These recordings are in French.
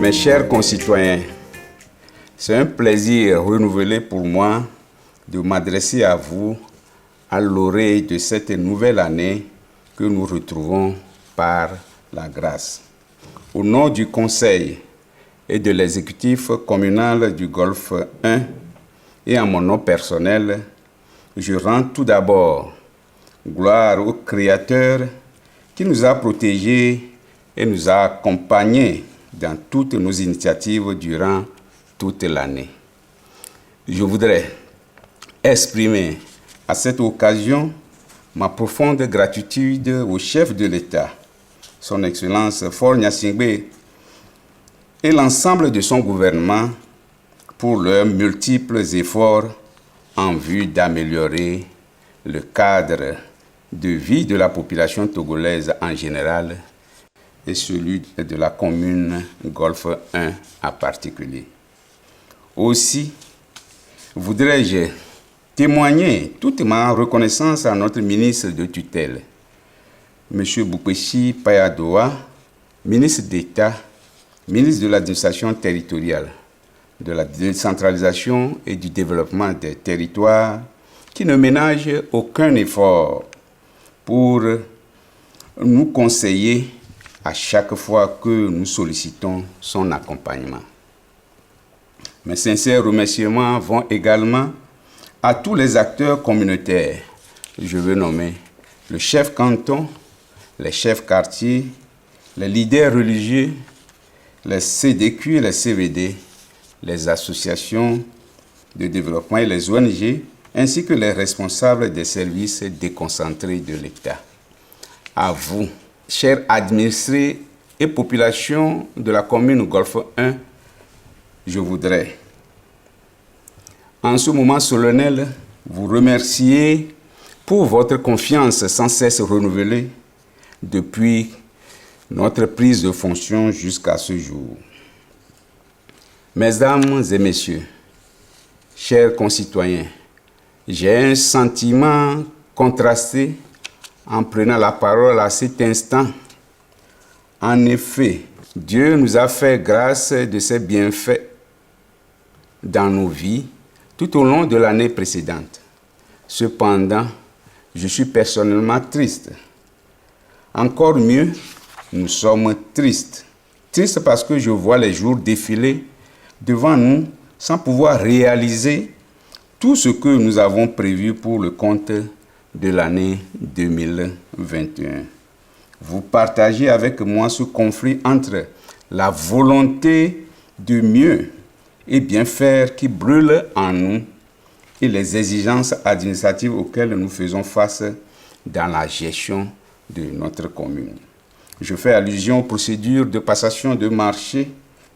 Mes chers concitoyens, c'est un plaisir renouvelé pour moi de m'adresser à vous à l'orée de cette nouvelle année que nous retrouvons par la grâce. Au nom du Conseil et de l'exécutif communal du Golfe 1 et en mon nom personnel, je rends tout d'abord gloire au Créateur qui nous a protégés et nous a accompagnés dans toutes nos initiatives durant toute l'année. Je voudrais exprimer à cette occasion ma profonde gratitude au chef de l'État, son Excellence Faure Gnassingbé, et l'ensemble de son gouvernement pour leurs multiples efforts en vue d'améliorer le cadre de vie de la population togolaise en général et celui de la commune Golfe 1 en particulier. Aussi, voudrais-je témoigner toute ma reconnaissance à notre ministre de tutelle, M. Boupechi Payadoa, ministre d'État, ministre de l'administration territoriale, de la décentralisation et du développement des territoires, qui ne ménage aucun effort pour nous conseiller à chaque fois que nous sollicitons son accompagnement. Mes sincères remerciements vont également à tous les acteurs communautaires. Je veux nommer le chef canton, les chefs quartiers, les leaders religieux, les CDQ et les CVD, les associations de développement et les ONG, ainsi que les responsables des services déconcentrés de l'État. À vous, chers administrés et population de la commune Golfe 1, je voudrais, en ce moment solennel, vous remercier pour votre confiance sans cesse renouvelée depuis notre prise de fonction jusqu'à ce jour. Mesdames et messieurs, chers concitoyens, j'ai un sentiment contrasté en prenant la parole à cet instant. En effet, Dieu nous a fait grâce de ses bienfaits dans nos vies tout au long de l'année précédente. Cependant, je suis personnellement triste. Encore mieux, nous sommes tristes. Tristes parce que je vois les jours défiler devant nous sans pouvoir réaliser tout ce que nous avons prévu pour le compte de l'année 2021. Vous partagez avec moi ce conflit entre la volonté de mieux et bien faire qui brûle en nous et les exigences administratives auxquelles nous faisons face dans la gestion de notre commune. Je fais allusion aux procédures de passation de marchés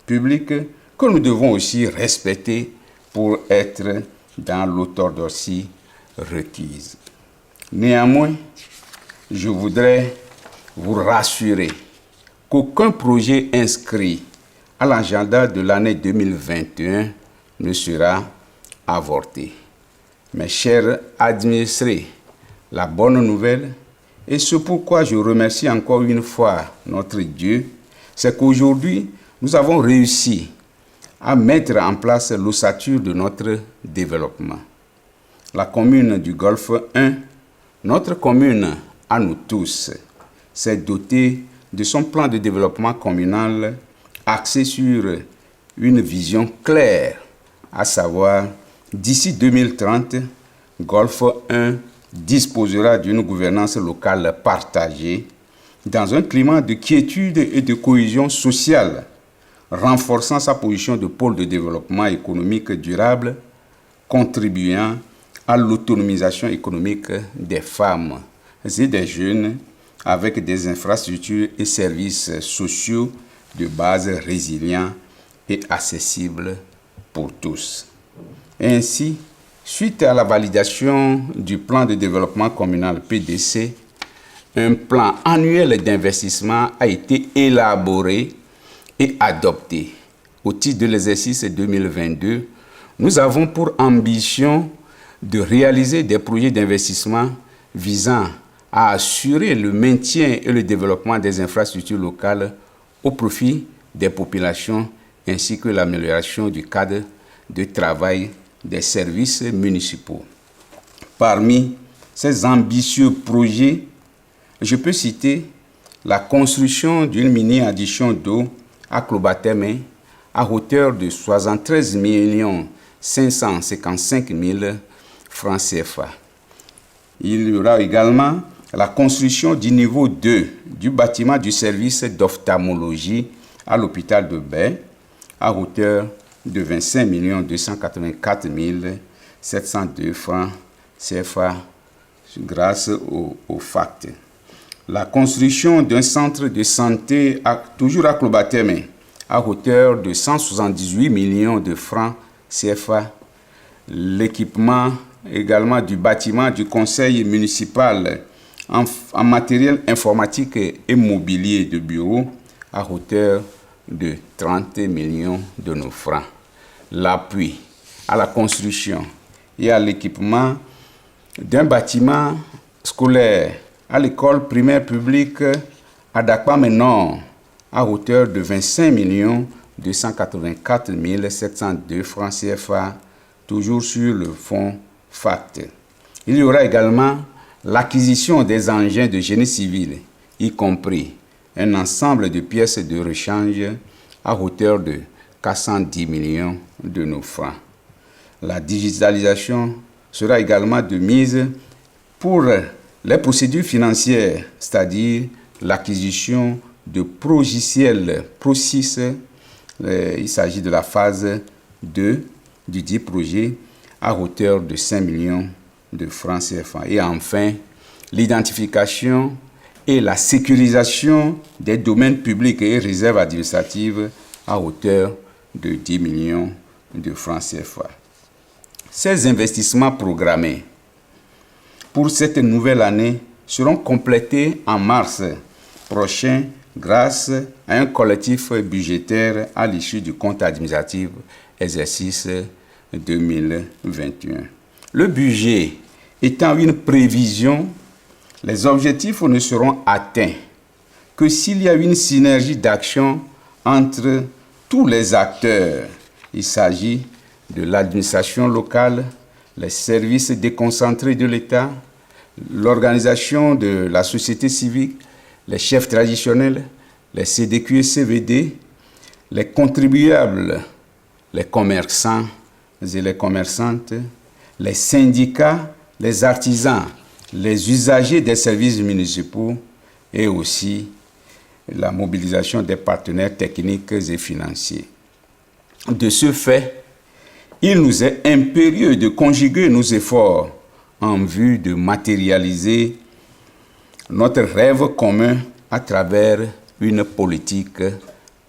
publics que nous devons aussi respecter pour être dans l'orthodoxie requise. Néanmoins, je voudrais vous rassurer qu'aucun projet inscrit à l'agenda de l'année 2021 ne sera avorté. Mes chers administrés, la bonne nouvelle, et ce pourquoi je remercie encore une fois notre Dieu, c'est qu'aujourd'hui, nous avons réussi à mettre en place l'ossature de notre développement. La commune du Golfe 1, notre commune à nous tous, s'est dotée de son plan de développement communal axé sur une vision claire, à savoir, d'ici 2030, Golfe 1 disposera d'une gouvernance locale partagée dans un climat de quiétude et de cohésion sociale, renforçant sa position de pôle de développement économique durable, contribuant à l'autonomisation économique des femmes et des jeunes avec des infrastructures et services sociaux de base résilients et accessibles pour tous. Ainsi, suite à la validation du plan de développement communal PDC, un plan annuel d'investissement a été élaboré et adopté. Au titre de l'exercice 2022, nous avons pour ambition de réaliser des projets d'investissement visant à assurer le maintien et le développement des infrastructures locales au profit des populations ainsi que l'amélioration du cadre de travail des services municipaux. Parmi ces ambitieux projets, je peux citer la construction d'une mini-addition d'eau à Klobaterme à hauteur de 73 555 000 francs CFA. Il y aura également la construction du niveau 2 du bâtiment du service d'ophtalmologie à l'hôpital de Baie à hauteur de 25 284 702 francs CFA grâce au FACT. La construction d'un centre de santé toujours à Klobaterme à hauteur de 178 millions de francs CFA. L'équipement également du bâtiment du conseil municipal en matériel informatique et mobilier de bureau à hauteur de 30 millions de nos francs. L'appui à la construction et à l'équipement d'un bâtiment scolaire à l'école primaire publique à Dakpame Nord à hauteur de 25 284 702 francs CFA, toujours sur le fonds FACT. Il y aura également l'acquisition des engins de génie civil, y compris un ensemble de pièces de rechange à hauteur de 410 millions de nos francs. La digitalisation sera également de mise pour les procédures financières, c'est-à-dire l'acquisition de logiciels PROSIS. Il s'agit de la phase 2 du dit projet à hauteur de 5 millions de francs CFA. Et enfin, l'identification et la sécurisation des domaines publics et réserves administratives à hauteur de 10 millions de francs CFA. Ces investissements programmés pour cette nouvelle année seront complétés en mars prochain grâce à un collectif budgétaire à l'issue du compte administratif exercice 2021. Le budget étant une prévision, les objectifs ne seront atteints que s'il y a une synergie d'action entre tous les acteurs. Il s'agit de l'administration locale, les services déconcentrés de l'État, l'organisation de la société civile, les chefs traditionnels, les CDQ et CVD, les contribuables, les commerçants et les commerçantes, les syndicats, les artisans, les usagers des services municipaux et aussi la mobilisation des partenaires techniques et financiers. De ce fait, il nous est impérieux de conjuguer nos efforts en vue de matérialiser notre rêve commun à travers une politique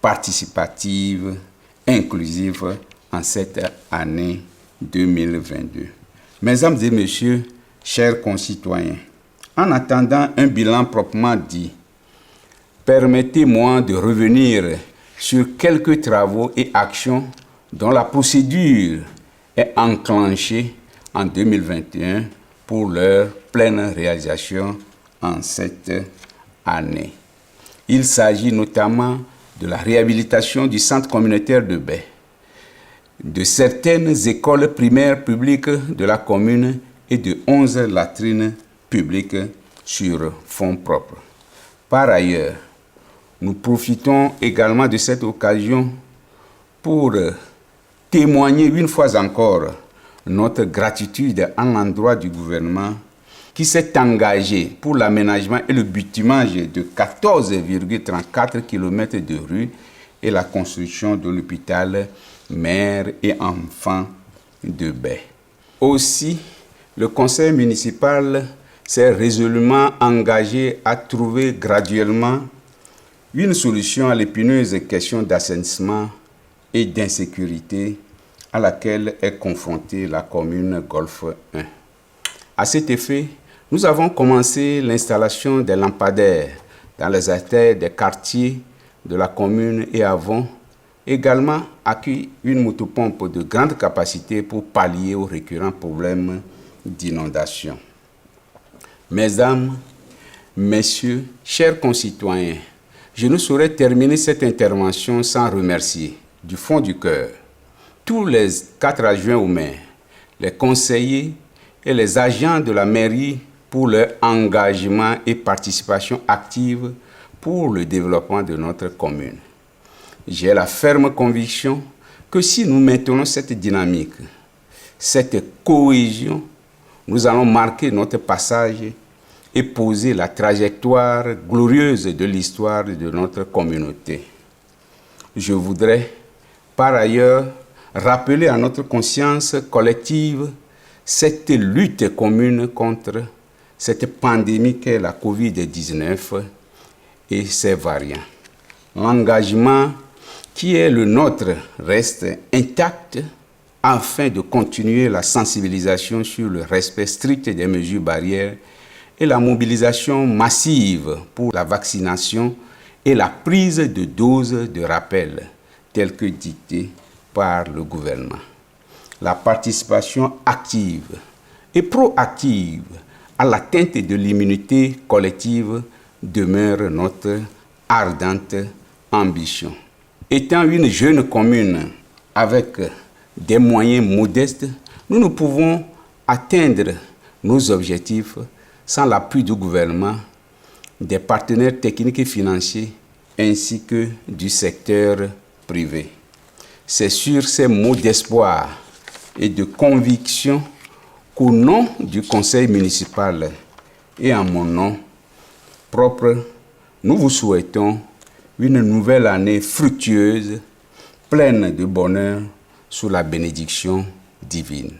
participative, inclusive en cette année 2022. Mesdames et messieurs, chers concitoyens, en attendant un bilan proprement dit, permettez-moi de revenir sur quelques travaux et actions dont la procédure est enclenchée en 2021 pour leur pleine réalisation en cette année. Il s'agit notamment de la réhabilitation du centre communautaire de Baie, de certaines écoles primaires publiques de la commune et de 11 latrines publiques sur fonds propres. Par ailleurs, nous profitons également de cette occasion pour témoigner une fois encore notre gratitude à l'endroit du gouvernement qui s'est engagé pour l'aménagement et le bitumage de 14,34 km de rues et la construction de l'hôpital mère et enfants de Baie. Aussi, le conseil municipal s'est résolument engagé à trouver graduellement une solution à l'épineuse question d'assainissement et d'insécurité à laquelle est confrontée la commune Golfe 1. À cet effet, nous avons commencé l'installation des lampadaires dans les artères des quartiers de la commune et avons également acquis une motopompe de grande capacité pour pallier aux récurrents problèmes d'inondation. Mesdames, Messieurs, chers concitoyens, je ne saurais terminer cette intervention sans remercier du fond du cœur tous les 4 adjoints au maire, les conseillers et les agents de la mairie pour leur engagement et participation active pour le développement de notre commune. J'ai la ferme conviction que si nous maintenons cette dynamique, cette cohésion, nous allons marquer notre passage et poser la trajectoire glorieuse de l'histoire de notre communauté. Je voudrais par ailleurs rappeler à notre conscience collective cette lutte commune contre cette pandémie qu'est la COVID-19 et ses variants. L'engagement qui est le nôtre reste intact afin de continuer la sensibilisation sur le respect strict des mesures barrières et la mobilisation massive pour la vaccination et la prise de doses de rappel telles que dictées par le gouvernement. La participation active et proactive à l'atteinte de l'immunité collective demeure notre ardente ambition. Étant une jeune commune avec des moyens modestes, nous ne pouvons atteindre nos objectifs sans l'appui du gouvernement, des partenaires techniques et financiers, ainsi que du secteur privé. C'est sur ces mots d'espoir et de conviction qu'au nom du conseil municipal et en mon nom propre, nous vous souhaitons une nouvelle année fructueuse, pleine de bonheur, sous la bénédiction divine.